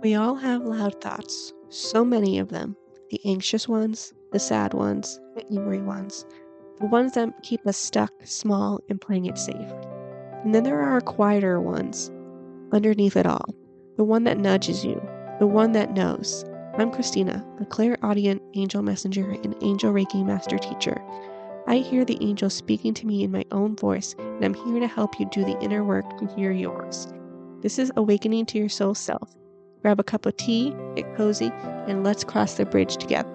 We all have loud thoughts, so many of them. The anxious ones, the sad ones, the angry ones, the ones that keep us stuck, small, and playing it safe. And then there are quieter ones, underneath it all. The one that nudges you, the one that knows. I'm Christina, a clairaudient angel messenger and angel Reiki master teacher. I hear the angels speaking to me in my own voice, and I'm here to help you do the inner work to hear yours. This is Awakening to Your Soul Self. Grab a cup of tea, get cozy, and let's cross the bridge together.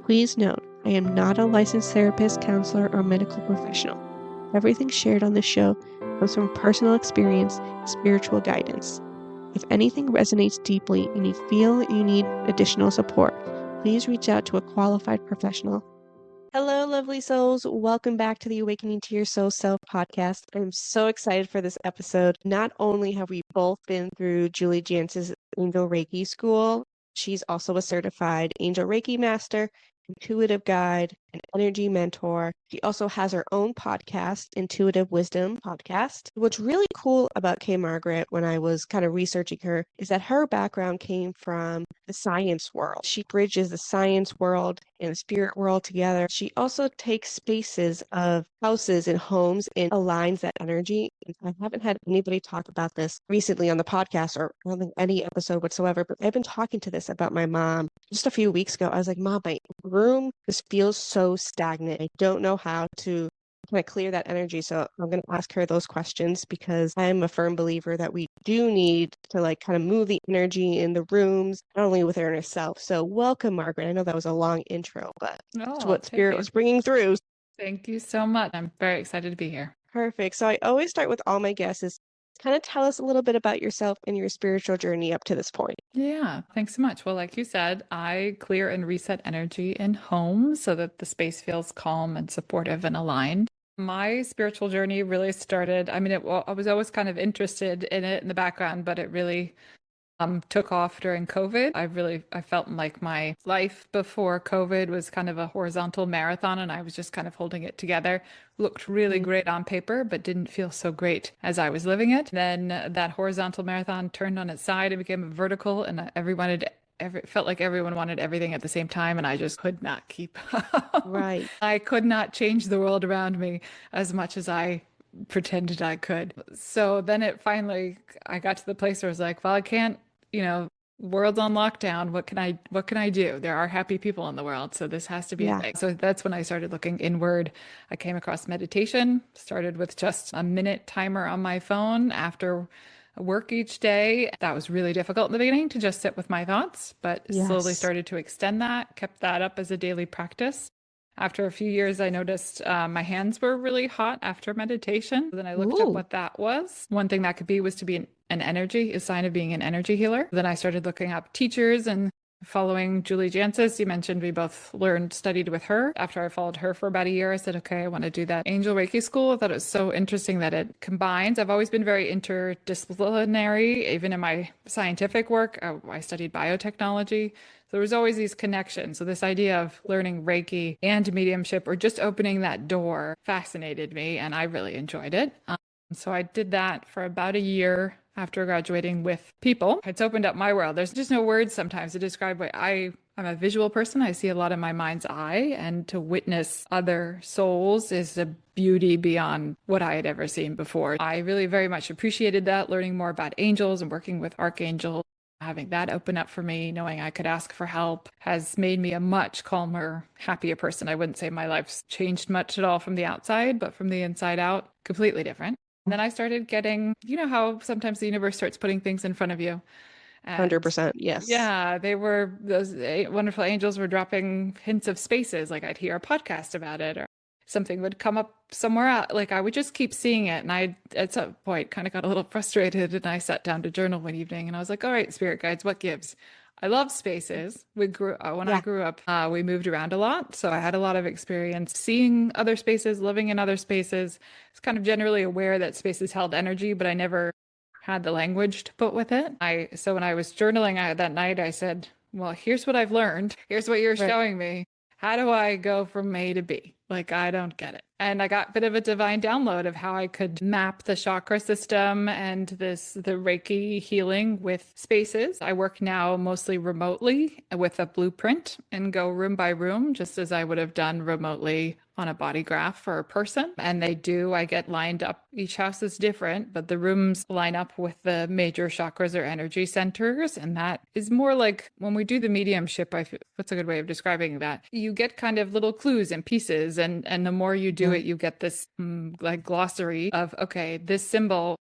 Please note, I am not a licensed therapist, counselor, or medical professional. Everything shared on this show comes from personal experience and spiritual guidance. If anything resonates deeply and you feel you need additional support, please reach out to a qualified professional. Hello, lovely souls. Welcome back to the Awakening to Your Soul Self podcast. I'm so excited for this episode. Not only have we both been through Julie Jantz's Angel Reiki School, she's also a certified Angel Reiki Master, intuitive guide, an energy mentor. She also has her own podcast, Intuitive Wisdom Podcast. What's really cool about Margaret when I was kind of researching her is that her background came from the science world. She bridges the science world and the spirit world together. She also takes spaces of houses and homes and aligns that energy. I haven't had anybody talk about this recently on the podcast, or I don't think any episode whatsoever, but I've been talking to this about my mom just a few weeks ago. I was like, Mom, my room just feels so stagnant. I don't know how to kind of clear that energy. So I'm going to ask her those questions, because I'm a firm believer that we do need to like kind of move the energy in the rooms, not only with her herself. So welcome, Margaret. I know that was a long intro, but it's what Spirit was bringing through. Thank you so much. I'm very excited to be here. Perfect. So I always start with all my guests is kind of tell us a little bit about yourself and your spiritual journey up to this point. Yeah, thanks so much. Well, like you said, I clear and reset energy in homes so that the space feels calm and supportive and aligned. My spiritual journey really started, I was always kind of interested in it in the background, but it really took off during COVID. I felt like my life before COVID was kind of a horizontal marathon, and I was just kind of holding it together. Looked really great on paper, but didn't feel so great as I was living it. Then that horizontal marathon turned on its side and became a vertical, and it felt like everyone wanted everything at the same time, and I just could not keep up. Right. I could not change the world around me as much as I pretended I could. So then I got to the place where I was like, well, I can't, world's on lockdown. What can I do? There are happy people in the world, so this has to be a thing. So that's when I started looking inward. I came across meditation, started with just a minute timer on my phone after work each day. That was really difficult in the beginning to just sit with my thoughts, but slowly started to extend that, kept that up as a daily practice. After a few years, I noticed my hands were really hot after meditation. Then I looked up what that was. One thing that could be was to be a sign of being an energy healer. Then I started looking up teachers and following Julie Jantzis. You mentioned we both studied with her. After I followed her for about a year, I said, okay, I want to do that Angel Reiki school. I thought it was so interesting that it combines. I've always been very interdisciplinary, even in my scientific work. I studied biotechnology. So there was always these connections. So this idea of learning Reiki and mediumship, or just opening that door, fascinated me, and I really enjoyed it. So I did that for about a year after graduating with people. It's opened up my world. There's just no words sometimes to describe what I'm a visual person. I see a lot in my mind's eye, and to witness other souls is a beauty beyond what I had ever seen before. I really very much appreciated that, learning more about angels and working with archangels. Having that open up for me, knowing I could ask for help, has made me a much calmer, happier person. I wouldn't say my life's changed much at all from the outside, but from the inside out, completely different. And then I started getting, you know how sometimes the universe starts putting things in front of you. 100%, yes. Yeah, those wonderful angels were dropping hints of spaces. Like I'd hear a podcast about it, or something would come up somewhere else. Like I would just keep seeing it. And I, at some point, kind of got a little frustrated, and I sat down to journal one evening, and I was like, all right, spirit guides, what gives? I love spaces. I grew up, we moved around a lot. So I had a lot of experience seeing other spaces, living in other spaces. I was kind of generally aware that spaces held energy, but I never had the language to put with it. So when I was journaling that night, I said, well, here's what I've learned. Here's what you're showing me. How do I go from A to B? Like, I don't get it. And I got a bit of a divine download of how I could map the chakra system and the Reiki healing with spaces. I work now mostly remotely with a blueprint and go room by room, just as I would have done remotely on a body graph for a person. And I get lined up. Each house is different, but the rooms line up with the major chakras or energy centers. And that is more like when we do the mediumship, what's a good way of describing that? You get kind of little clues and pieces. And the more you do Yeah. it, you get this like glossary of, okay, this symbol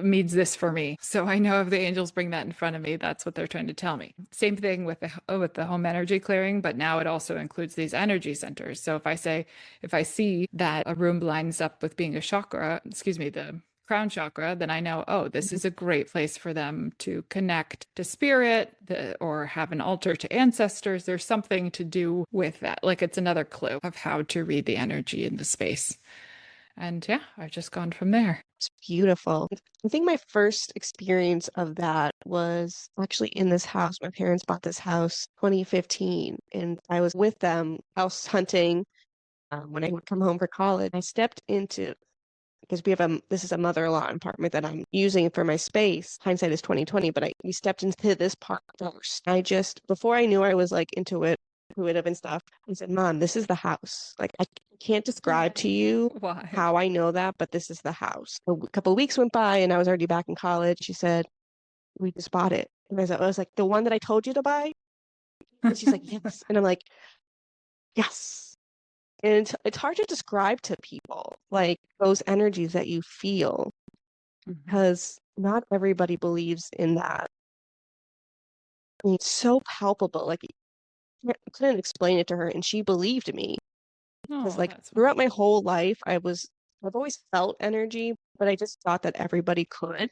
means this for me. So I know if the angels bring that in front of me, that's what they're trying to tell me. Same thing with the home energy clearing, but now it also includes these energy centers. So if I see that a room lines up with being a chakra, excuse me, the crown chakra, then I know, oh, this is a great place for them to connect to spirit or have an altar to ancestors. There's something to do with that. Like it's another clue of how to read the energy in the space. And yeah, I've just gone from there. It's beautiful. I think my first experience of that was actually in this house. My parents bought this house 2015, and I was with them house hunting when I would come home for college. I stepped into because this is a mother-in-law apartment that I'm using for my space. Hindsight is 2020, but we stepped into this part first. Before I knew I was like intuitive and stuff, I said, Mom, this is the house. Like I can't describe to you Why? how I know that, but this is the house. A couple of weeks went by and I was already back in college. She said, we just bought it. And I was like, the one that I told you to buy? And she's like, yes. And I'm like, yes. And it's hard to describe to people, like those energies that you feel, Mhm. because not everybody believes in that. I mean, it's so palpable. Like, I couldn't explain it to her, and she believed me. Because, Oh, like, that's throughout my wonderful. whole life, I've always felt energy, but I just thought that everybody could.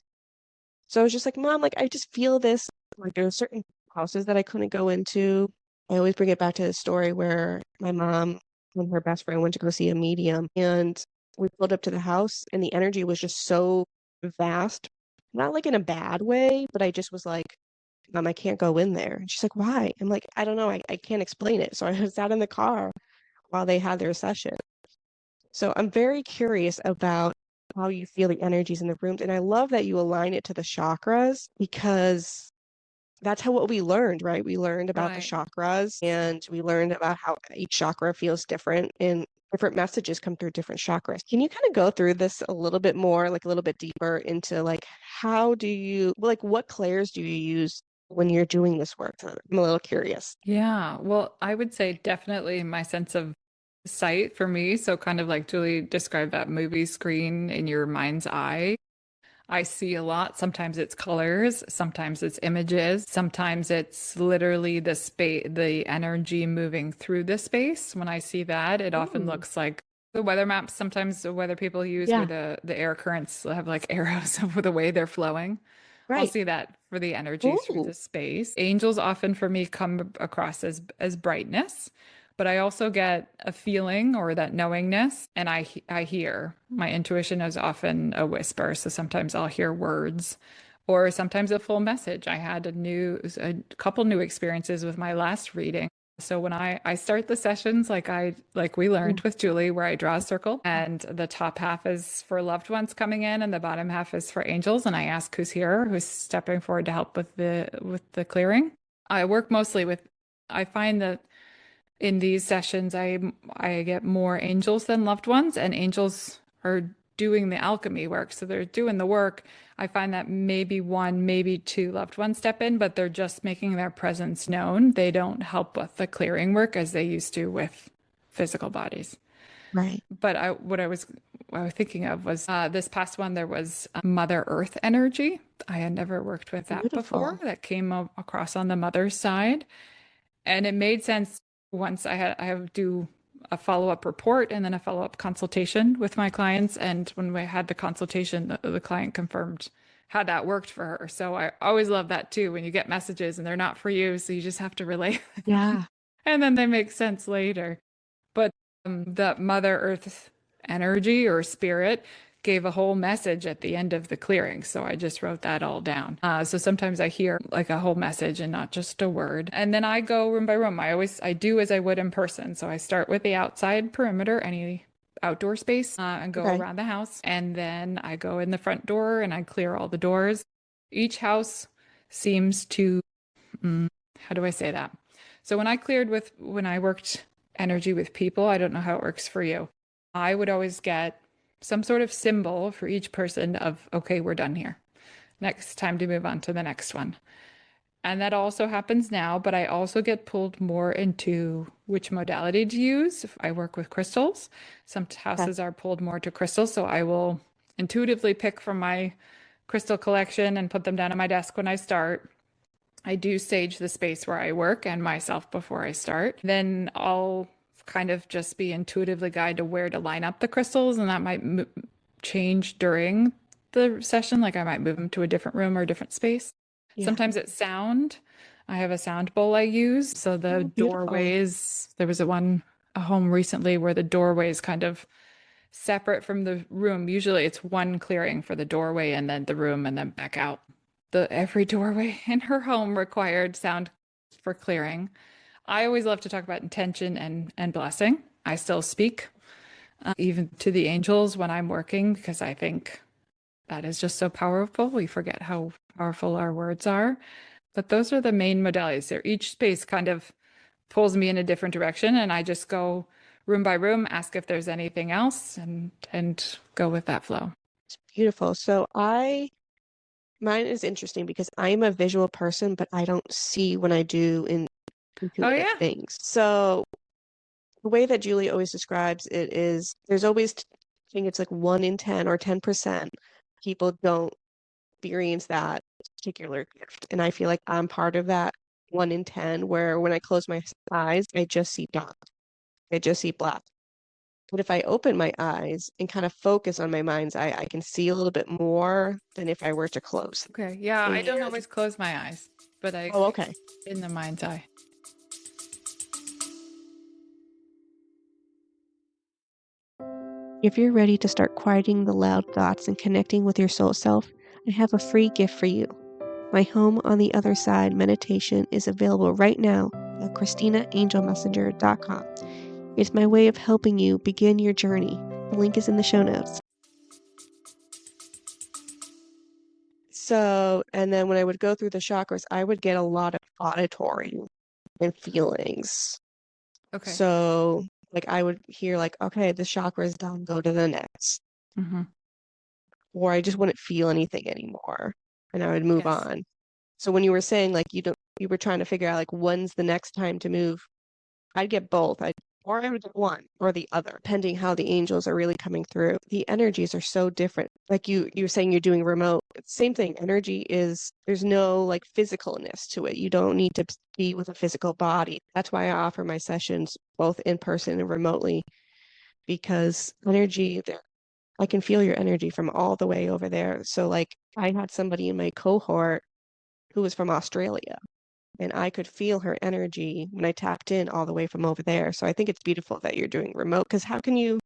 So I was just like, Mom, like, I just feel this. Like, there are certain houses that I couldn't go into. I always bring it back to the story where my mom and her best friend went to go see a medium, and we pulled up to the house, and the energy was just so vast. Not like in a bad way, but I just was like, Mom, I can't go in there. And she's like, why? I'm like, I don't know. I can't explain it. So I sat in the car while they had their session. So I'm very curious about how you feel the energies in the rooms. And I love that you align it to the chakras because that's how what we learned, right? We learned about the Right. chakras and we learned about how each chakra feels different and different messages come through different chakras. Can you kind of go through this a little bit more, like a little bit deeper into like what clairs do you use when you're doing this work? I'm a little curious. Yeah. Well, I would say definitely my sense of sight for me. So, kind of like Julie described that movie screen in your mind's eye. I see a lot. Sometimes it's colors, sometimes it's images, sometimes it's literally the energy moving through the space. When I see that, it often Ooh, looks like the weather maps sometimes the weather people use where yeah, the air currents have like arrows of the way they're flowing. I'll right. see that for the energies through Ooh, the space. Angels often for me come across as brightness, but I also get a feeling or that knowingness, and I hear. My intuition is often a whisper, so sometimes I'll hear words, or sometimes a full message. I had a couple new experiences with my last reading. So when I start the sessions like we learned yeah, with Julie, where I draw a circle and the top half is for loved ones coming in and the bottom half is for angels, and I ask who's here, who's stepping forward to help with the clearing. I work mostly with I find that in these sessions I get more angels than loved ones, and angels are doing the alchemy work, so they're doing the work. I find that maybe one, maybe two loved ones step in, but they're just making their presence known. They don't help with the clearing work as they used to with physical bodies. right. But what I was thinking of was this past one, there was Mother Earth energy. I had never worked with that before. Beautiful. That came across on the mother's side. And it made sense once I have do a follow-up report and then a follow-up consultation with my clients. And when we had the consultation, the client confirmed how that worked for her. So I always love that too, when you get messages and they're not for you, so you just have to relay Yeah. and then they make sense later. But the Mother Earth energy or spirit gave a whole message at the end of the clearing. So I just wrote that all down. So sometimes I hear like a whole message and not just a word. And then I go room by room. I do as I would in person. So I start with the outside perimeter, any outdoor space and go Okay. around the house. And then I go in the front door and I clear all the doors. Each house seems to, how do I say that? So when I worked energy with people, I don't know how it works for you. I would always get some sort of symbol for each person of, okay, we're done here. Next time to move on to the next one. And that also happens now, but I also get pulled more into which modality to use. If I work with crystals, some Okay. houses are pulled more to crystals, so I will intuitively pick from my crystal collection and put them down at my desk when I start. I do sage the space where I work and myself before I start. Then I'll kind of just be intuitively guided to where to line up the crystals, and that might change during the session. Like I might move them to a different room or a different space. Yeah. Sometimes it's sound. I have a sound bowl I use. So the Oh, beautiful. doorways, there was a home recently where the doorway is kind of separate from the room. Usually it's one clearing for the doorway and then the room and then back out. Every doorway in her home required sound for clearing. I always love to talk about intention and blessing. I still speak even to the angels when I'm working because I think that is just so powerful. We forget how powerful our words are. But those are the main modalities there. Each space kind of pulls me in a different direction, and I just go room by room, ask if there's anything else, and go with that flow. It's beautiful. Mine is interesting because I'm a visual person, but I don't see when I do Oh intuitive yeah. things. So the way that Julie always describes it is there's always, I think it's like 1 in 10 or 10% people don't experience that particular gift. And I feel like I'm part of that 1 in 10 where when I close my eyes, I just see dark. I just see black. But if I open my eyes and kind of focus on my mind's eye, I can see a little bit more than if I were to close. Okay. Yeah, I don't And always close my eyes, but I oh, okay. in the mind's eye. If you're ready to start quieting the loud thoughts and connecting with your soul self, I have a free gift for you. My Home on the Other Side meditation is available right now at ChristinaAngelMessenger.com. It's my way of helping you begin your journey. The link is in the show notes. So, and then when I would go through the chakras, I would get a lot of auditory and feelings. Okay. So, like, I would hear, like, okay, the chakra is done, go to the next. Mm-hmm. Or I just wouldn't feel anything anymore and I would move Yes. on. So, when you were saying, like, you were trying to figure out, like, when's the next time to move, I'd get both. Or I would get one or the other, depending how the angels are really coming through. The energies are so different. Like you were saying you're doing remote. Same thing. Energy is there's no like physicalness to it. You don't need to be with a physical body. That's why I offer my sessions both in person and remotely, because energy there I can feel your energy from all the way over there. So like I had somebody in my cohort who was from Australia and I could feel her energy when I tapped in all the way from over there. So I think it's beautiful that you're doing remote because how can you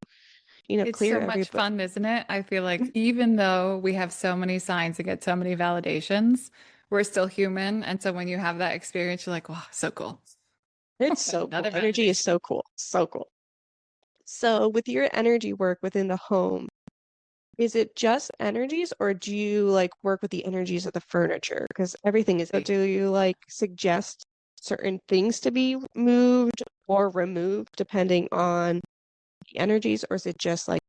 It's clear so much everybody? fun, isn't it? I feel like even though we have so many signs and get so many validations, we're still human. And so when you have that experience, you're like, wow, so cool. It's so cool. Another Energy is validation. so cool. So cool. So with your energy work within the home, is it just energies or do you like work with the energies of the furniture? Because everything is, do you like suggest certain things to be moved or removed depending on the energies, or is it just like,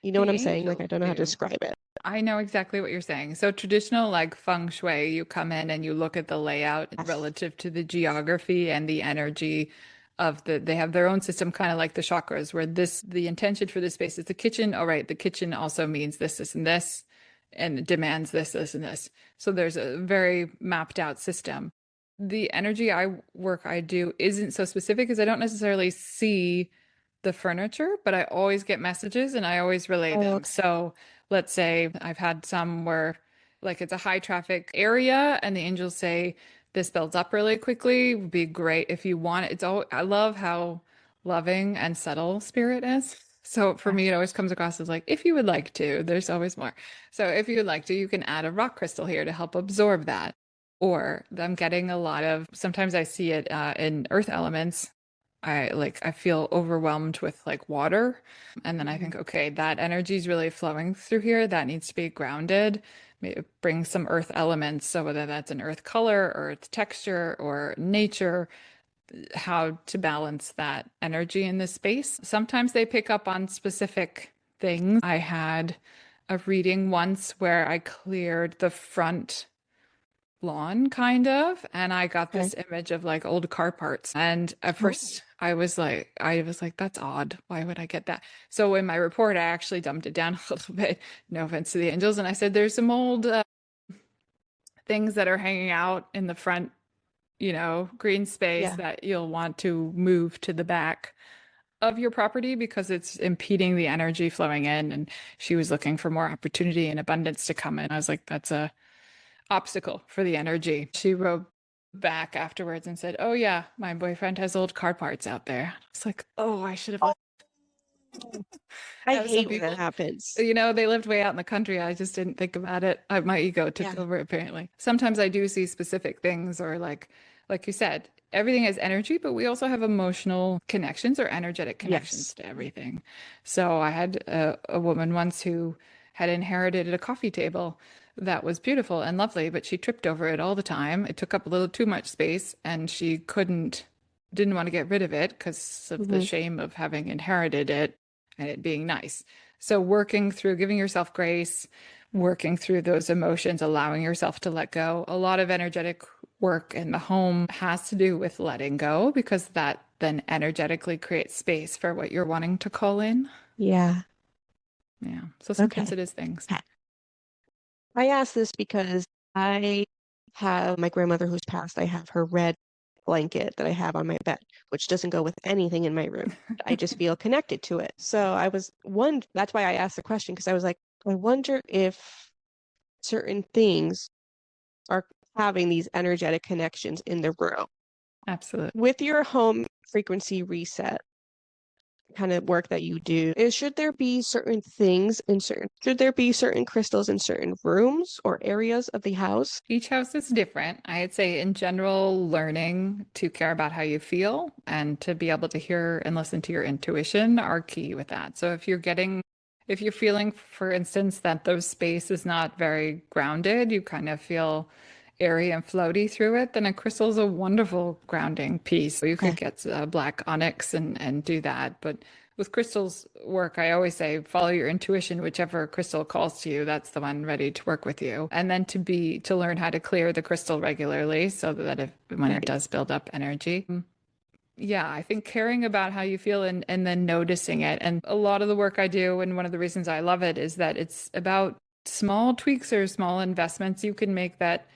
you know what The I'm saying? Like, angels I don't know how to do. describe it. I know exactly what you're saying. So traditional like feng shui, you come in and you look at the layout Yes. relative to the geography and the energy of they have their own system, kind of like the chakras, where the intention for this space is the kitchen. All right, the kitchen also means this, and this, and it demands this, and this. So there's a very mapped out system. The energy I do isn't so specific because I don't necessarily see the furniture, but I always get messages and I always relay Oh, them. okay. So let's say I've had some where like it's a high traffic area and the angels say this builds up really quickly. Would be great if you want it. It's all I love how loving and subtle spirit is. So for me, it Yes. always comes across as like, if you would like to, there's always more. So if you would like to, you can add a rock crystal here to help absorb that. Or I'm getting a lot of, sometimes I see it in earth elements I feel overwhelmed with like water. And then I Mhm. think, okay, that energy is really flowing through here. That needs to be grounded. Maybe bring some earth elements. So whether that's an earth color, earth texture, or nature, how to balance that energy in this space. Sometimes they pick up on specific things. I had a reading once where I cleared the front lawn kind of, and I got Okay. this image of like old car parts, and at Oh, first I was like that's odd, why would I get that? So in my report I actually dumped it down a little bit, no offense to the angels, and I said there's some old things that are hanging out in the front, green space yeah. that you'll want to move to the back of your property because it's impeding the energy flowing in. And she was looking for more opportunity and abundance to come in. I was like, that's a obstacle for the energy. She wrote back afterwards and said, "Oh yeah, my boyfriend has old car parts out there." It's like, "Oh, I should have." I I have some hate when that people, happens. they lived way out in the country. I just didn't think about it. My ego took Yeah. over apparently. Sometimes I do see specific things or like you said, everything has energy, but we also have emotional connections or energetic connections Yes. to everything. So I had a woman once who had inherited a coffee table that was beautiful and lovely, but she tripped over it all the time. It took up a little too much space and she didn't want to get rid of it because of the Hmm. shame of having inherited it and it being nice. So, working through giving yourself grace, working through those emotions, allowing yourself to let go. A lot of energetic work in the home has to do with letting go because that then energetically creates space for what you're wanting to call in. Yeah. Yeah. So, sometimes Okay. it is things. I ask this because I have my grandmother who's passed. I have her red blanket that I have on my bed, which doesn't go with anything in my room. I just feel connected to it. So I was one, that's why I asked the question, because I was like, I wonder if certain things are having these energetic connections in the room. Absolutely. With your home frequency reset kind of work that you do, is should there be certain things in certain, should there be certain crystals in certain rooms or areas of the house? Each house is different. I'd say, in general, learning to care about how you feel and to be able to hear and listen to your intuition are key with that. So, if you're feeling, for instance, that the space is not very grounded, you kind of feel airy and floaty through it, then a crystal is a wonderful grounding piece. So you could Okay. get black onyx and do that. But with crystals work, I always say follow your intuition, whichever crystal calls to you, that's the one ready to work with you. And then to learn how to clear the crystal regularly so that if when it Right. does build up energy. Yeah, I think caring about how you feel and then noticing it. And a lot of the work I do, and one of the reasons I love it, is that it's about small tweaks or small investments you can make that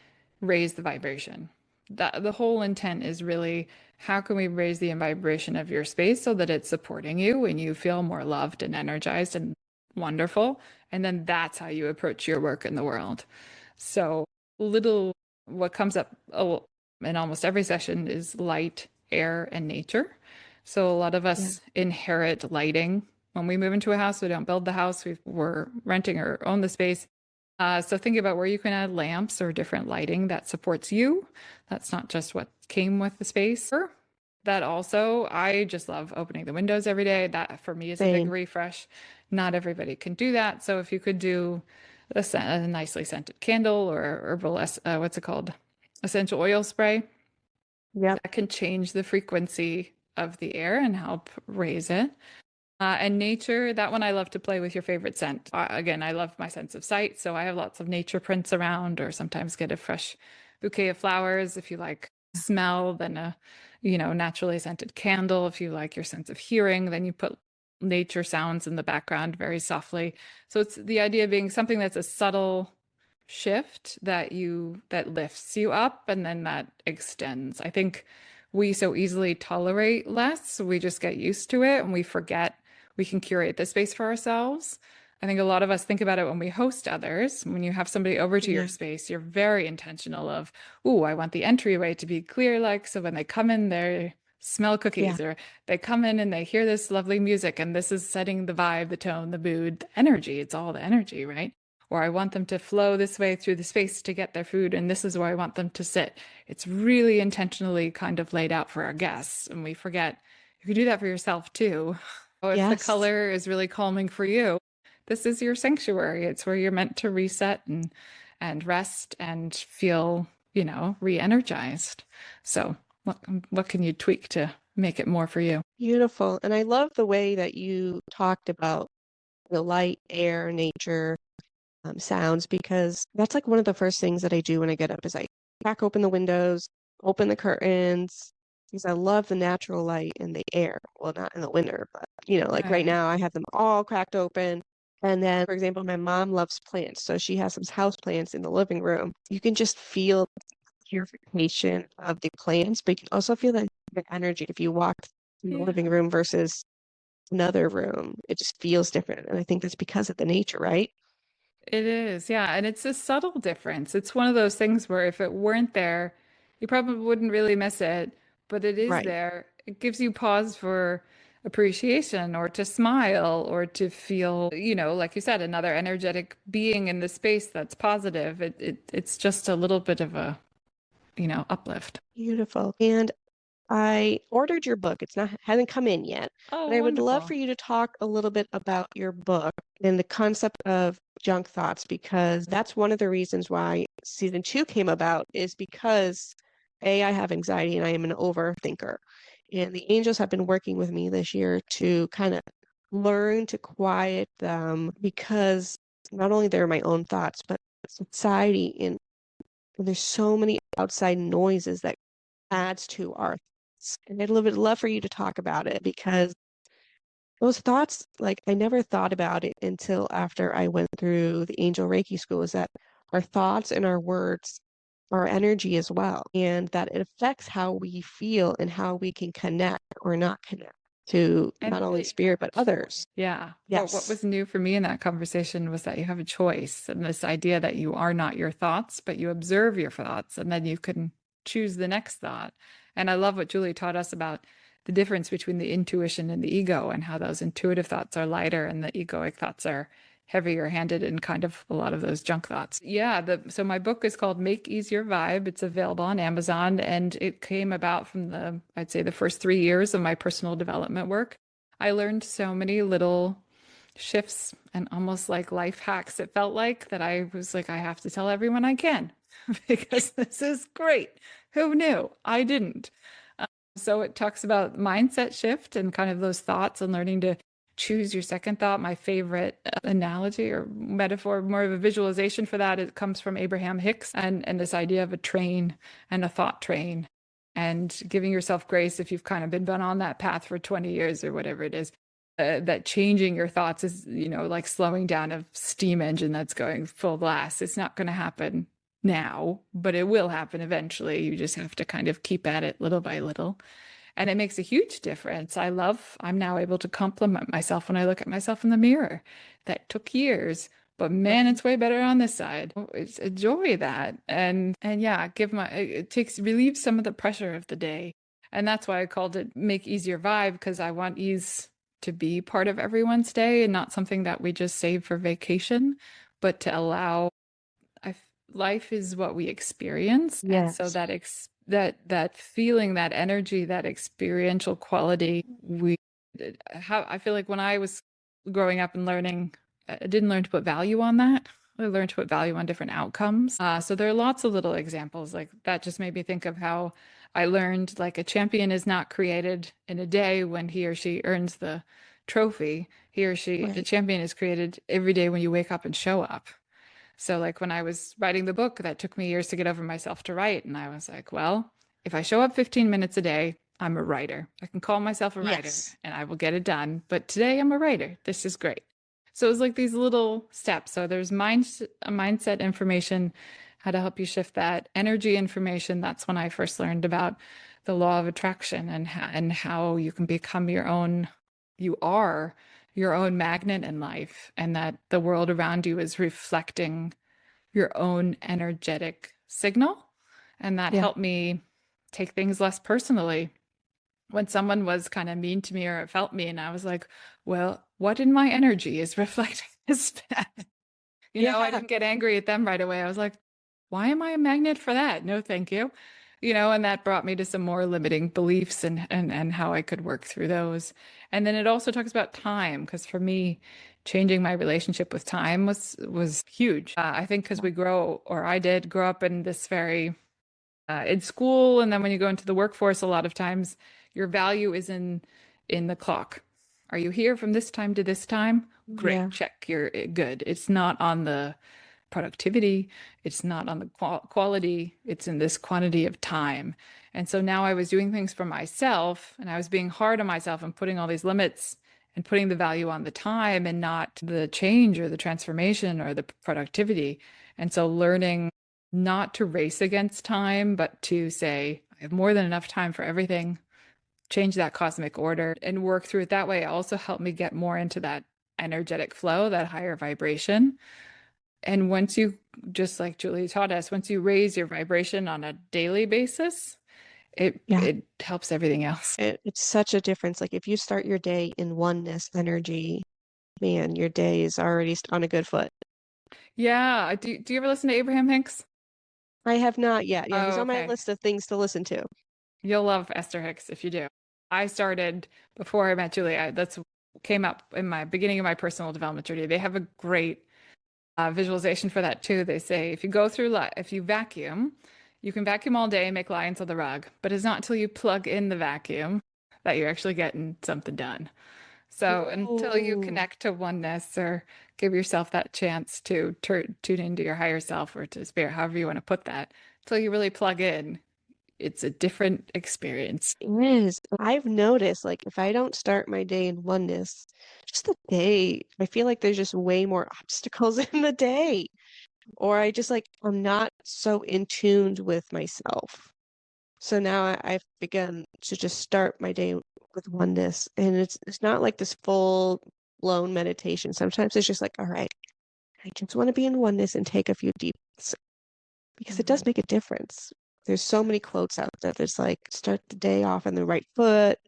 raise the vibration. That the whole intent is really how can we raise the vibration of your space so that it's supporting you and you feel more loved and energized and wonderful. And then that's how you approach your work in the world. So little what comes up in almost every session is light, air, and nature. So a lot of Yeah. us inherit lighting. When we move into a house, we don't build the house, we're renting or own the space. So think about where you can add lamps or different lighting that supports you. That's not just what came with the space. That also, I just love opening the windows every day. That for me is a big Same. refresh. Not everybody can do that. So if you could do a nicely scented candle or herbal, what's it called? Essential oil spray, Yep. that can change the frequency of the air and help raise it. And nature, that one I love to play with your favorite scent. Again, I love my sense of sight, so I have lots of nature prints around, or sometimes get a fresh bouquet of flowers. If you like smell, then a, naturally scented candle. If you like your sense of hearing, then you put nature sounds in the background very softly. So it's the idea of being something that's a subtle shift that lifts you up and then that extends. I think we so easily tolerate less, we just get used to it and we forget we can curate the space for ourselves. I think a lot of us think about it when we host others. When you have somebody over to your Yeah. space, you're very intentional of, "Ooh, I want the entryway to be clear, like so when they come in, they smell Yeah. cookies, or they come in and they hear this lovely music, and this is setting the vibe, the tone, the mood, the energy. It's all the energy, right? Or I want them to flow this way through the space to get their food, and this is where I want them to sit." It's really intentionally kind of laid out for our guests, and we forget You can do that for yourself too. Oh, if the Yes. color is really calming for you, this is your sanctuary. It's where you're meant to reset and rest and feel, re-energized. So what can you tweak to make it more for you? Beautiful. And I love the way that you talked about the light, air, nature, sounds, because that's like one of the first things that I do when I get up is I crack open the windows, open the curtains, because I love the natural light and the air. Well, not in the winter, but like right Right. now I have them all cracked open. And then, for example, my mom loves plants, so she has some house plants in the living room. You can just feel purification of the plants, but you can also feel the energy if you walk in the Yeah. living room versus another room. It just feels different. And I think that's because of the nature, right? It is, yeah. And it's a subtle difference. It's one of those things where if it weren't there, you probably wouldn't really miss it, but it is Right. there. It gives you pause for appreciation or to smile or to feel, like you said, another energetic being in the space that's positive. It's just a little bit of a, uplift. Beautiful. And I ordered your book. It's not hasn't come in yet, Oh, but I would love for wonderful. you to talk a little bit about your book and the concept of junk thoughts, because that's one of the reasons why season two came about is because A, I have anxiety and I am an overthinker. And the angels have been working with me this year to kind of learn to quiet them because not only they're my own thoughts, but society and there's so many outside noises that adds to our thoughts. And I'd love for you to talk about it because those thoughts, like I never thought about it until after I went through the Angel Reiki school, is that our thoughts and our words are energy as well, and that it affects how we feel and how we can connect or not connect to And not only that you have spirit a but others. choice. Yeah. But what Yes. was new for me in that conversation was that you have a choice and this idea that you are not your thoughts, but you observe your thoughts and then you can choose the next thought. And I love what Julie taught us about the difference between the intuition and the ego and how those intuitive thoughts are lighter and the egoic thoughts are heavier handed and kind of a lot of those junk thoughts. Yeah, so my book is called Make Easier Vibe. It's available on Amazon and it came about from I'd say the first 3 years of my personal development work. I learned so many little shifts and almost like life hacks. It felt like that I was like, I have to tell everyone I can because this is great. Who knew? I didn't. So it talks about mindset shift and kind of those thoughts and learning to choose your second thought. My favorite analogy or metaphor, more of a visualization for that, it comes from Abraham Hicks and this idea of a train and a thought train and giving yourself grace if you've kind of been on that path for 20 years or whatever it is. That changing your thoughts is, like slowing down a steam engine that's going full blast. It's not going to happen now, but it will happen eventually. You just have to kind of keep at it little by little. And it makes a huge difference. I'm now able to compliment myself when I look at myself in the mirror. That took years, but man, Right. it's way better on this side. It's enjoy that. And yeah, it relieves some of the pressure of the day. And that's why I called it Make Easier Vibe, because I want ease to be part of everyone's day and not something that we just save for vacation, but to allow I, life is what we experience, and so Yes. that feeling, that energy, that experiential quality, I feel like when I was growing up and learning, I didn't learn to put value on that. I learned to put value on different outcomes. So there are lots of little examples like that. Just made me think of how I learned like a champion is not created in a day when he or she earns the trophy. The Right. champion is created every day when you wake up and show up. So, like when I was writing the book, that took me years to get over myself to write. And I was like, well, if I show up 15 minutes a day, I'm a writer. I can call myself a writer Yes. and I will get it done. But today I'm a writer. This is great. So it was like these little steps. So there's mindset information, how to help you shift that energy information. That's when I first learned about the law of attraction and how you can become you are your own magnet in life, and that the world around you is reflecting your own energetic signal. And that Yeah. helped me take things less personally. When someone was kind of mean to me or it felt mean, I was like, well, what in my energy is reflecting this bad? I Yeah. didn't get angry at them right away. I was like, why am I a magnet for that? No, thank you. and that brought me to some more limiting beliefs and how I could work through those. And then it also talks about time, because for me, changing my relationship with time was huge. I think because we grow, or I did grow up in this very in school, and then when you go into the workforce, a lot of times your value is in the clock. Are you here from this time to this time? Great, Yeah. check, you're good. It's not on the productivity, it's not on the quality, it's in this quantity of time. And so now I was doing things for myself, and I was being hard on myself and putting all these limits and putting the value on the time and not the change or the transformation or the productivity. And so learning not to race against time, but to say, I have more than enough time for everything, change that cosmic order and work through it that way also helped me get more into that energetic flow, that higher vibration. And once you, just like Julie taught us, once you raise your vibration on a daily basis, it Yeah. it helps everything else. It's such a difference. Like if you start your day in oneness energy, man, your day is already on a good foot. Yeah. Do you ever listen to Abraham Hicks? I have not yet. Yeah, he's Oh, on my okay. list of things to listen to. You'll love Esther Hicks if you do. I started before I met Julie. That's came up in my beginning of my personal development journey. They have a great visualization for that too. They say if you go through if you vacuum, you can vacuum all day and make lions on the rug, but it's not until you plug in the vacuum that you're actually getting something done. So until you Ooh. connect to oneness or give yourself that chance to tune into your higher self or to spirit, however you want to put that, until you really plug in, it's a different experience. It is. I've noticed, like, if I don't start my day in oneness, just the day, I feel like there's just way more obstacles in the day. Or I just like, I'm not so in tuned with myself. So now I've begun to just start my day with oneness. And it's not like this full blown meditation. Sometimes it's just like, all right, I just want to be in oneness and take a few deep breaths because it does Mhm. make a difference. There's so many quotes out there that's like, start the day off on the right foot.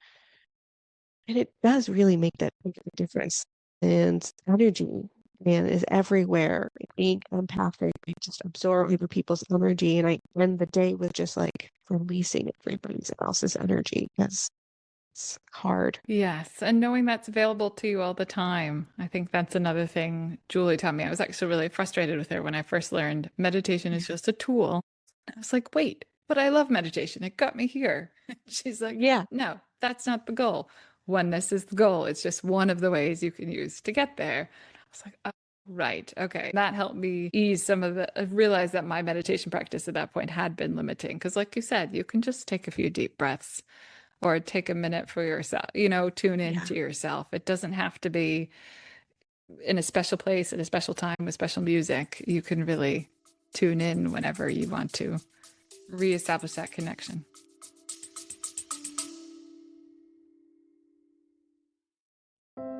And it does really make that big of a difference. And energy, man, is everywhere. Like, being empathic, I just absorb other people's energy. And I end the day with just like releasing everybody else's energy because it's hard. Yes, and knowing that's available to you all the time. I think that's another thing Julie taught me. I was actually really frustrated with her when I first learned meditation is just a tool. I was like, wait, but I love meditation. It got me here. She's like, Yeah. no, that's not the goal. Oneness is the goal. It's just one of the ways you can use to get there. I was like, oh, right. Okay. That helped me ease some of the, realize that my meditation practice at that point had been limiting. Because, like you said, you can just take a few deep breaths or take a minute for yourself, tune Yeah. into yourself. It doesn't have to be in a special place at a special time with special music. You can really tune in whenever you want to reestablish that connection.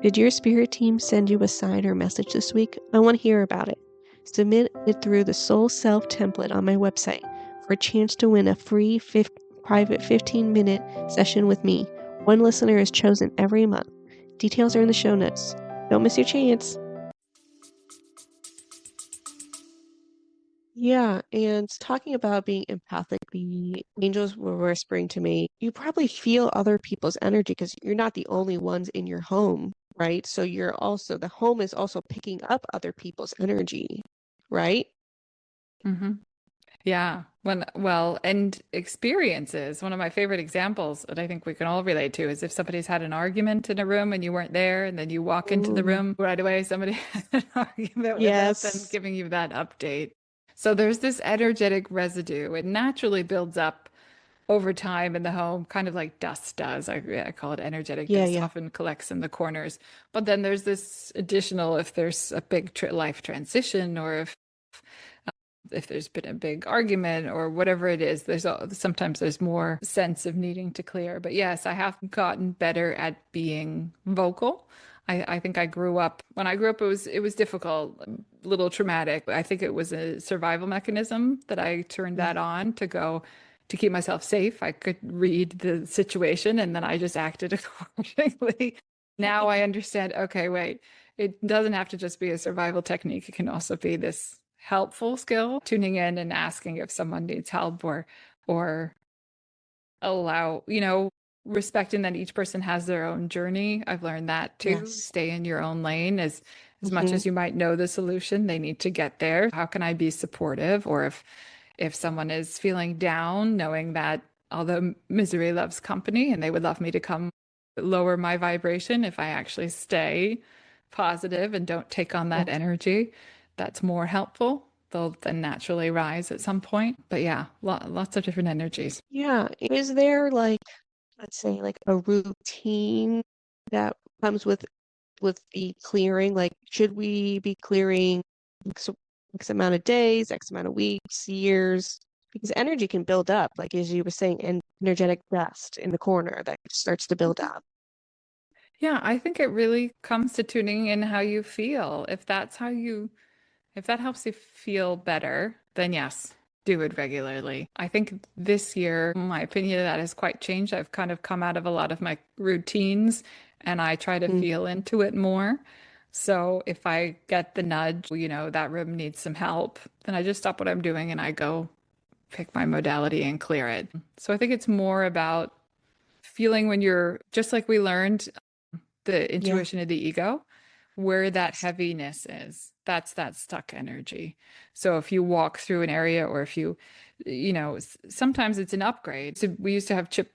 Did your spirit team send you a sign or message this week? I want to hear about it. Submit it through the Soul Self template on my website for a chance to win a free private 15-minute session with me. One listener is chosen every month. Details are in the show notes. Don't miss your chance. Yeah, and talking about being empathic, the angels were whispering to me, you probably feel other people's energy because you're not the only ones in your home, right? So the home is also picking up other people's energy, right? Mm-hmm. Yeah. And experiences. One of my favorite examples that I think we can all relate to is if somebody's had an argument in a room and you weren't there, and then you walk into the Ooh, room right away, somebody had an argument with them and yes. giving you that update. So there's this energetic residue. It naturally builds up over time in the home, kind of like dust does. I call it energetic Yeah, dust, yeah. often collects in the corners. But then there's this additional, if there's a big life transition, or if there's been a big argument or whatever it is, sometimes there's more sense of needing to clear. But yes, I have gotten better at being vocal. I think when I grew up, it was difficult, a little traumatic. I think it was a survival mechanism that I turned Yeah. that on to keep myself safe. I could read the situation and then I just acted accordingly. Now I understand, okay, wait, it doesn't have to just be a survival technique. It can also be this helpful skill, tuning in and asking if someone needs help or allow, respecting that each person has their own journey. I've learned that too. Yes. Stay in your own lane as much Hmm. as you might know the solution, they need to get there. How can I be supportive? Or if someone is feeling down, knowing that although misery loves company and they would love me to come lower my vibration, if I actually stay positive and don't take on that Yes. energy, that's more helpful. They'll then naturally rise at some point. But yeah, lots of different energies. Yeah. Is there like, let's say, like a routine that comes with the clearing? Like, should we be clearing X, X amount of days, X amount of weeks, years? Because energy can build up, like as you were saying, and energetic dust in the corner that starts to build up. Yeah, I think it really comes to tuning in how you feel. If that helps you feel better, then yes, do it regularly. I think this year, my opinion of that has quite changed. I've kind of come out of a lot of my routines and I try to Mm, feel into it more. So if I get the nudge, that room needs some help, then I just stop what I'm doing and I go pick my modality and clear it. So I think it's more about feeling when you're just like we learned the yeah. intuition of the ego, where that Yes. heaviness is. That's that stuck energy. So if you walk through an area or if sometimes it's an upgrade. So we used to have chip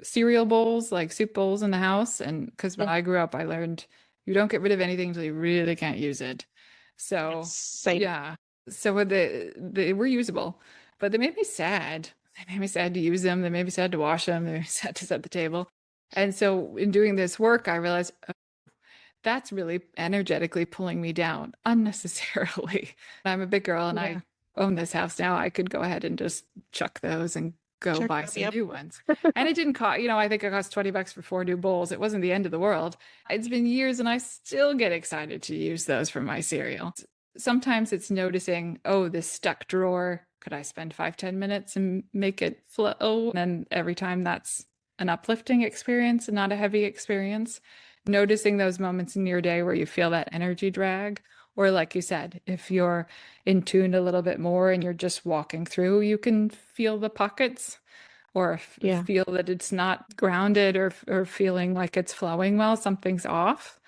cereal bowls, like soup bowls in the house. And because when Yeah. I grew up, I learned you don't get rid of anything until you really can't use it. Yes. So Same. yeah. So they were usable, but they made me sad. They made me sad to use them. They made me sad to wash them. They made me sad to set the table. And so in doing this work, I realized that's really energetically pulling me down unnecessarily. I'm a big girl and Yeah. I own this house now. I could go ahead and just chuck those and go Check buy them. some Yep. new ones. And it didn't cost, I think it cost $20 for 4 new bowls. It wasn't the end of the world. It's been years and I still get excited to use those for my cereal. Sometimes it's noticing, oh, this stuck drawer. Could I spend 5, 10 minutes and make it flow? And then every time that's an uplifting experience and not a heavy experience, noticing those moments in your day where you feel that energy drag. Or, like you said, if you're in tune a little bit more and you're just walking through, you can feel the pockets or Yeah. feel that it's not grounded or feeling like it's flowing well, something's off,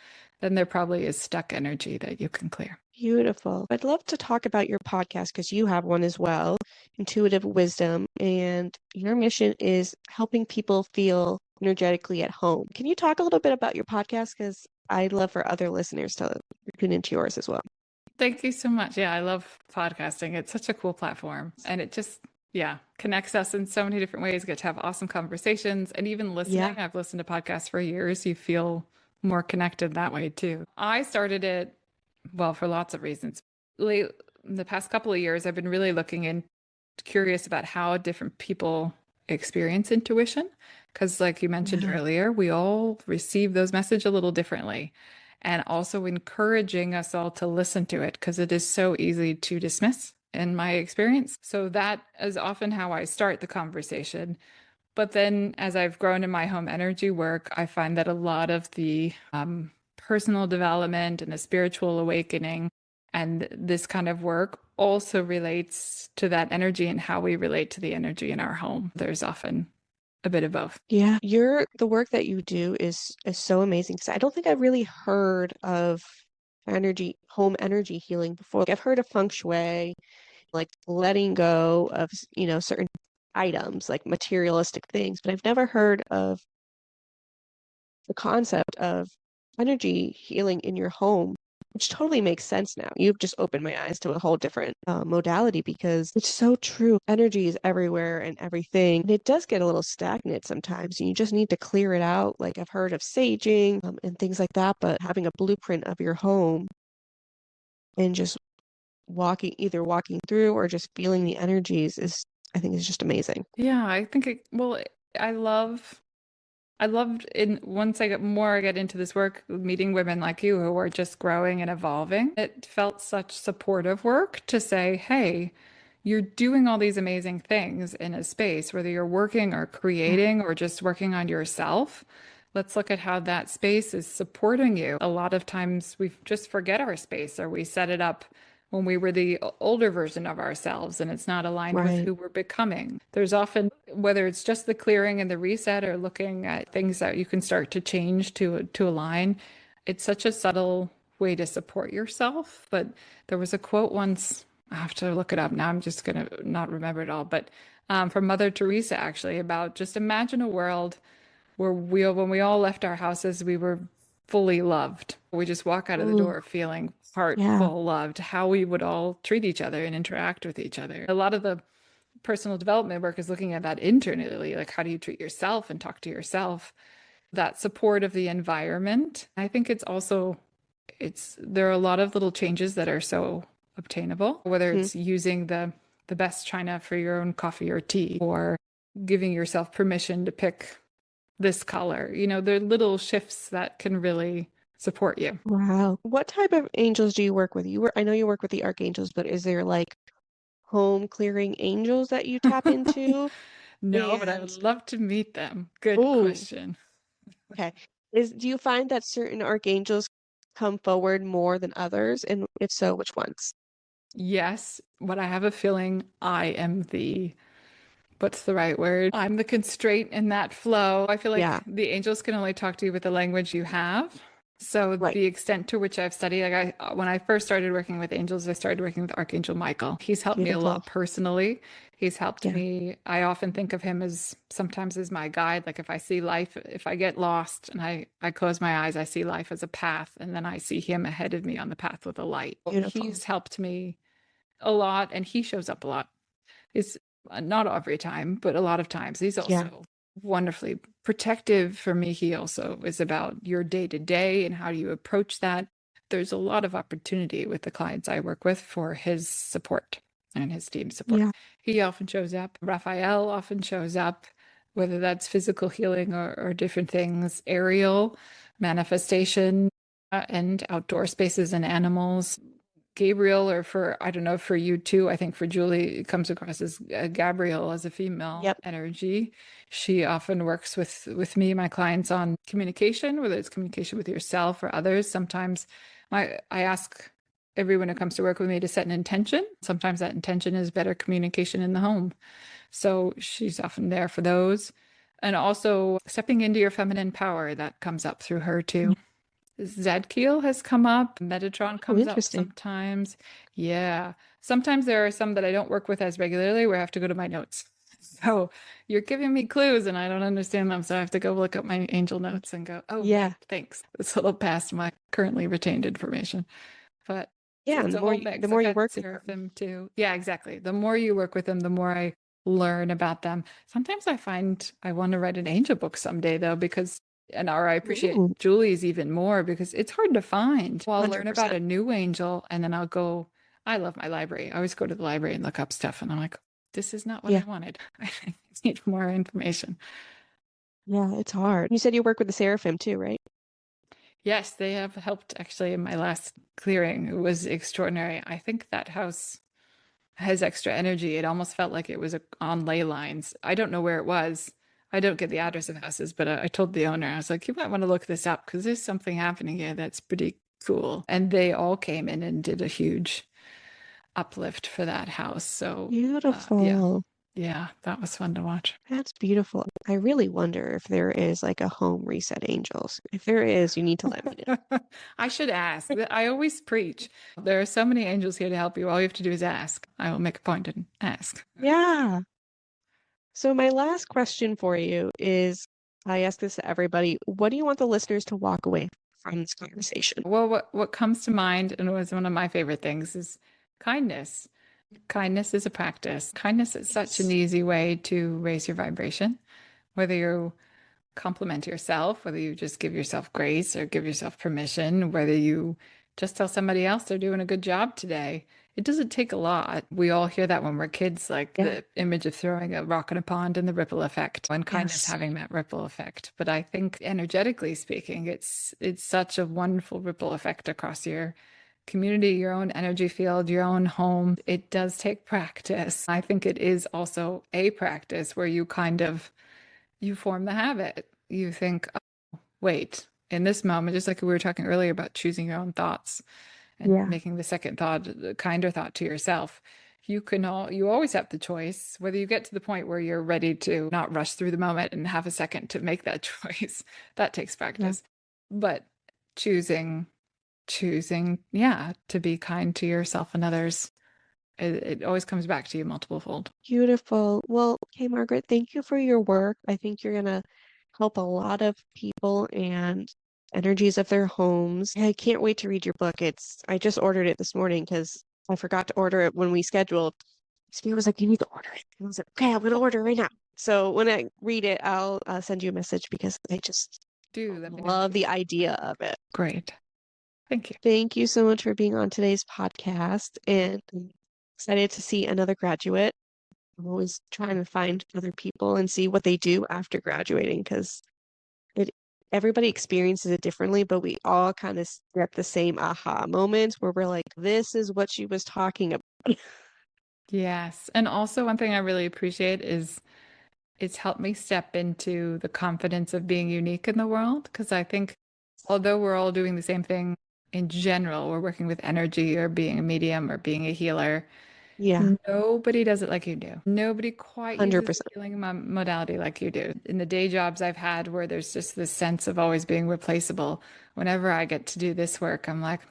then there probably is stuck energy that you can clear. Beautiful. I'd love to talk about your podcast because you have one as well, Intuitive Wisdom, and your mission is helping people feel energetically at home. Can you talk a little bit about your podcast? Because I'd love for other listeners to tune into yours as well. Thank you so much. Yeah, I love podcasting. It's such a cool platform. And it just, yeah, connects us in so many different ways. Get to have awesome conversations. And even listening, Yeah. I've listened to podcasts for years. You feel more connected that way too. I started it, well, for lots of reasons. Late, in the past couple of years, I've been really looking in, curious about how different people experience intuition. Because, like you mentioned Yeah. earlier, we all receive those messages a little differently and also encouraging us all to listen to it because it is so easy to dismiss in my experience. So that is often how I start the conversation. But then as I've grown in my home energy work, I find that a lot of the personal development and the spiritual awakening and this kind of work also relates to that energy and how we relate to the energy in our home. There's often a bit of both. Yeah. The work that you do is so amazing because I don't think I've really heard of home energy healing before. Like, I've heard of feng shui, like letting go of, certain items, like materialistic things, but I've never heard of the concept of energy healing in your home, which totally makes sense now. You've just opened my eyes to a whole different modality because it's so true. Energy is everywhere and everything. And it does get a little stagnant sometimes, and you just need to clear it out. Like, I've heard of saging and things like that, but having a blueprint of your home and just either walking through or just feeling the energies I think, is just amazing. Yeah, I think I I loved in once I get into this work, meeting women like you who are just growing and evolving. It felt such supportive work to say, hey, you're doing all these amazing things in a space, whether you're working or Yeah. creating or just working on yourself. Let's look at how that space is supporting you. A lot of times we just forget our space or we set it up when we were the older version of ourselves and it's not aligned with Right. who we're becoming. There's often, whether it's just the clearing and the reset or looking at things that you can start to change to align, it's such a subtle way to support yourself. But there was a quote once, I have to look it up now. I'm just going to not remember it all, but from Mother Teresa, actually, about just imagine a world where when we all left our houses, we were fully loved. We just walk out of the Ooh, door feeling heart yeah. full loved, how we would all treat each other and interact with each other. A lot of the personal development work is looking at that internally, like how do you treat yourself and talk to yourself, that support of the environment. I think it's also there are a lot of little changes that are so obtainable, whether Hmm. it's using the best china for your own coffee or tea or giving yourself permission to pick this color. There are little shifts that can really support you. Wow. What type of angels do you work with? I know you work with the archangels, but is there like home clearing angels that you tap into? No, but I And would love to meet them. Good oh, question. okay. Do you find that certain archangels come forward more than others? And if so, which ones? Yes, but I have a feeling I am what's the right word? I'm the constraint in that flow. I feel like Yeah, the angels can only talk to you with the language you have. So right. the extent to which I've studied, like when I first started working with angels, I started working with Archangel Michael. He's helped me a Beautiful. lot personally. He's helped Yeah, me. I often think of him as sometimes as my guide. Like if I see life, if I get lost and I close my eyes, I see life as a path, and then I see him ahead of me on the path with a light. beautiful. He's helped me a lot, and he shows up a lot. It's not every time, but a lot of times. He's Yeah, also wonderfully protective for me. He also is about your day to day and how do you approach that. There's a lot of opportunity with the clients I work with for his support and his team support. yeah. He often shows up. Raphael often shows up, whether that's physical healing or different things, aerial manifestation, and outdoor spaces and animals. Gabriel, or I don't know, for you too, I think for Julie, it comes across as Gabriel as a female Yep. energy. She often works with me, my clients, on communication, whether it's communication with yourself or others. Sometimes I ask everyone who comes to work with me to set an intention. Sometimes that intention is better communication in the home. So she's often there for those. And also stepping into your feminine power, that comes up through her too. Zadkiel has come up. Metatron Oh, comes up interesting. sometimes. Yeah. Sometimes there are some that I don't work with as regularly where I have to go to my notes. So you're giving me clues and I don't understand them. So I have to go look up my angel notes and go, oh, Yeah. right, thanks. It's a little past my currently retained information. But Yeah, and it's a whole the mix. more I've you had work with them. seraphim too. Yeah, exactly. The more you work with them, the more I learn about them. Sometimes I find I want to write an angel book someday though, or I appreciate Ooh, Julie's even more because it's hard to find. Well, I'll learn about 100%. a new angel and then I'll go. I love my library. I always go to the library and look up stuff and I'm like, this is not what Yeah. I wanted. I need more information. Yeah, it's hard. You said you work with the seraphim too, right? Yes, they have helped actually in my last clearing. It was extraordinary. I think that house has extra energy. It almost felt like it was on ley lines. I don't know where it was. I don't get the address of houses, but I told the owner, I was like, you might want to look this up because there's something happening here that's pretty cool. And they all came in and did a huge uplift for that house. So, yeah, Beautiful. yeah, that was fun to watch. That's beautiful. I really wonder if there is like a home reset angels. If there is, you need to let me know. I should ask. I always preach. There are so many angels here to help you. All you have to do is ask. I will make a point and ask. Yeah. So my last question for you is, I ask this to everybody. What do you want the listeners to walk away from this conversation? Well, what comes to mind and was one of my favorite things is kindness. Kindness is a practice. Kindness is such an Yes. easy way to raise your vibration, whether you compliment yourself, whether you just give yourself grace or give yourself permission, whether you just tell somebody else they're doing a good job today. It doesn't take a lot. We all hear that when we're kids, like Yeah. the image of throwing a rock in a pond and the ripple effect, and kindness Yes. having that ripple effect. But I think energetically speaking, it's such a wonderful ripple effect across your community, your own energy field, your own home. It does take practice. I think it is also a practice where you form the habit. You think, oh, wait, in this moment, just like we were talking earlier about choosing your own thoughts and making the second thought a kinder thought to yourself. You always have the choice whether you get to the point where you're ready to not rush through the moment and have a second to make that choice. That takes practice. But choosing, yeah, to be kind to yourself and others, it always comes back to you multiple fold. Beautiful. Well, okay, Margaret, thank you for your work. I think you're gonna help a lot of people and energies of their homes. I can't wait to read your book. I just ordered it this morning because I forgot to order it when we scheduled. Sophia was like, "You need to order it." And I was like, "Okay, I'm gonna order it right now." So when I read it, I'll send you a message because I just Let me know. love the idea of it. Great. Thank you. Thank you so much for being on today's podcast, and I'm excited to see another graduate. I'm always trying to find other people and see what they do after graduating because everybody experiences it differently, but we all kind of get the same aha moments where we're like, this is what she was talking about. Yes. And also, one thing I really appreciate is it's helped me step into the confidence of being unique in the world. Because I think, although we're all doing the same thing in general, we're working with energy or being a medium or being a healer. Yeah, Nobody does it like you do. Nobody quite uses the 100%. healing modality like you do. In the day jobs I've had where there's just this sense of always being replaceable, whenever I get to do this work, I'm like,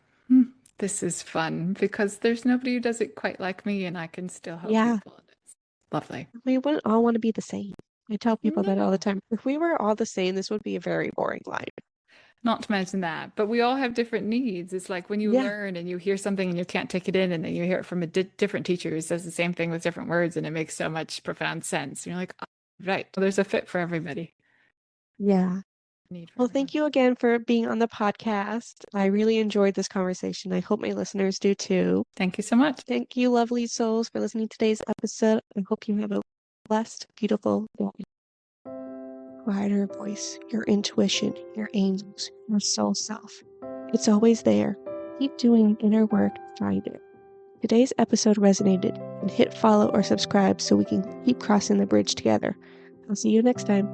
this is fun because there's nobody who does it quite like me and I can still help Yeah, people. It's lovely. we wouldn't all want to be the same. I tell people that all the No. time. If we were all the same, this would be a very boring life. Not to mention that, but we all have different needs. It's like when you Yeah, learn and you hear something and you can't take it in, and then you hear it from a different teacher who says the same thing with different words, and it makes so much profound sense. And you're like, oh, right, well, there's a fit for everybody. yeah. Need for Well, everyone. thank you again for being on the podcast. I really enjoyed this conversation. I hope my listeners do too. Thank you so much. Thank you, lovely souls, for listening to today's episode. I hope you have a blessed, beautiful day. Quieter voice, your intuition, your angels, your soul self. It's always there. Keep doing inner work to find it. Today's episode resonated, and hit follow or subscribe so we can keep crossing the bridge together. I'll see you next time.